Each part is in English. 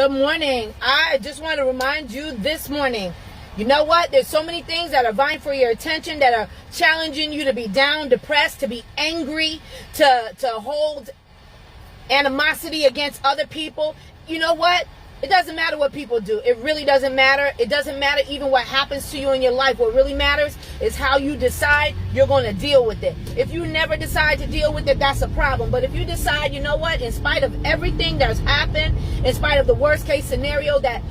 Good morning. I just want to remind you this morning, you know what? There's so many things that are vying for your attention, that are challenging you to be down, depressed, to be angry, to hold animosity against other people. You know what? It doesn't matter what people do. It really doesn't matter. It doesn't matter even what happens to you in your life. What really matters is how you decide you're going to deal with it. If you never decide to deal with it, that's a problem. But if you decide, you know what, in spite of everything that's happened, in spite of the worst case scenario that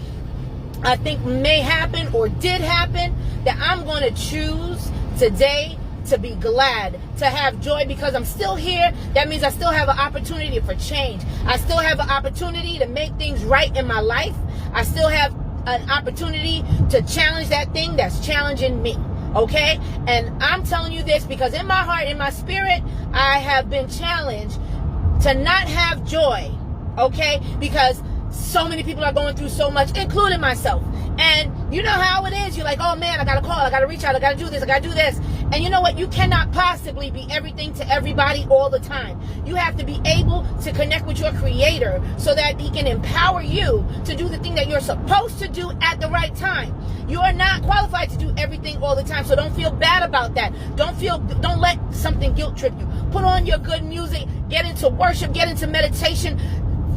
I think may happen or did happen, that I'm going to choose today to be glad, to have joy, because I'm still here. That means I still have an opportunity for change. I still have an opportunity to make things right in my life. I still have an opportunity to challenge that thing that's challenging me. Okay? And I'm telling you this because in my heart, in my spirit, I have been challenged to not have joy. Okay? Because so many people are going through so much, including myself. And you know how it is. You're like, oh man, I got to call, I got to reach out, I got to do this, I got to do this. And you know what? You cannot possibly be everything to everybody all the time. You have to be able to connect with your Creator so that He can empower you to do the thing that you're supposed to do at the right time. You are not qualified to do everything all the time, so don't feel bad about that. Don't let something guilt trip you. Put on your good music, get into worship, get into meditation,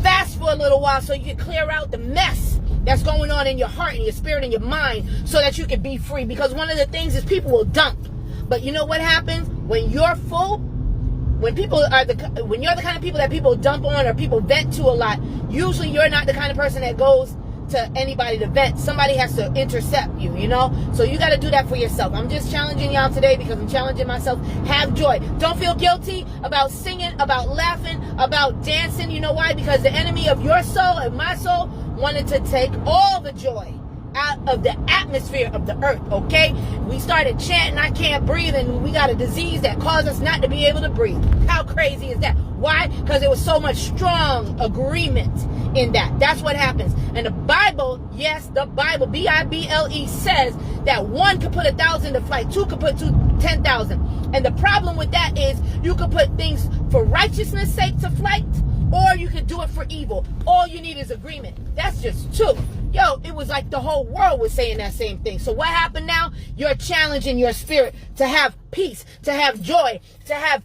fast for a little while so you can clear out the mess that's going on in your heart and your spirit and your mind so that you can be free. Because one of the things is people will dump. But you know what happens when you're full? When you're the kind of people that people dump on or people vent to a lot, usually you're not the kind of person that goes to anybody to vent. Somebody has to intercept you, you know? So you got to do that for yourself. I'm just challenging y'all today because I'm challenging myself. Have joy. Don't feel guilty about singing, about laughing, about dancing. You know why? Because the enemy of your soul and my soul wanted to take all the joy out of the atmosphere of the earth. Okay, we started chanting I can't breathe, and we got a disease that caused us not to be able to breathe. How crazy is that? Why? Because there was so much strong agreement in that. That's what happens. And the Bible, yes, the Bible, Bible says that one could put 1,000 to flight, two could put 10,000. And the problem with that is you could put things for righteousness' sake to flight, or you could do it for evil. All you need is agreement. That's just two. Yo, it was like the whole world was saying that same thing. So what happened now? You're challenging your spirit to have peace, to have joy, to have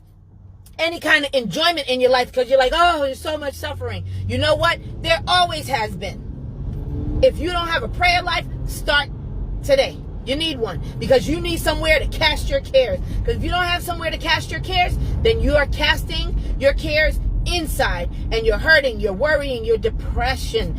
any kind of enjoyment in your life, because you're like, oh, there's so much suffering. You know what? There always has been. If you don't have a prayer life, start today. You need one, because you need somewhere to cast your cares. Because if you don't have somewhere to cast your cares, then you are casting your cares inside, and you're hurting, you're worrying, your depression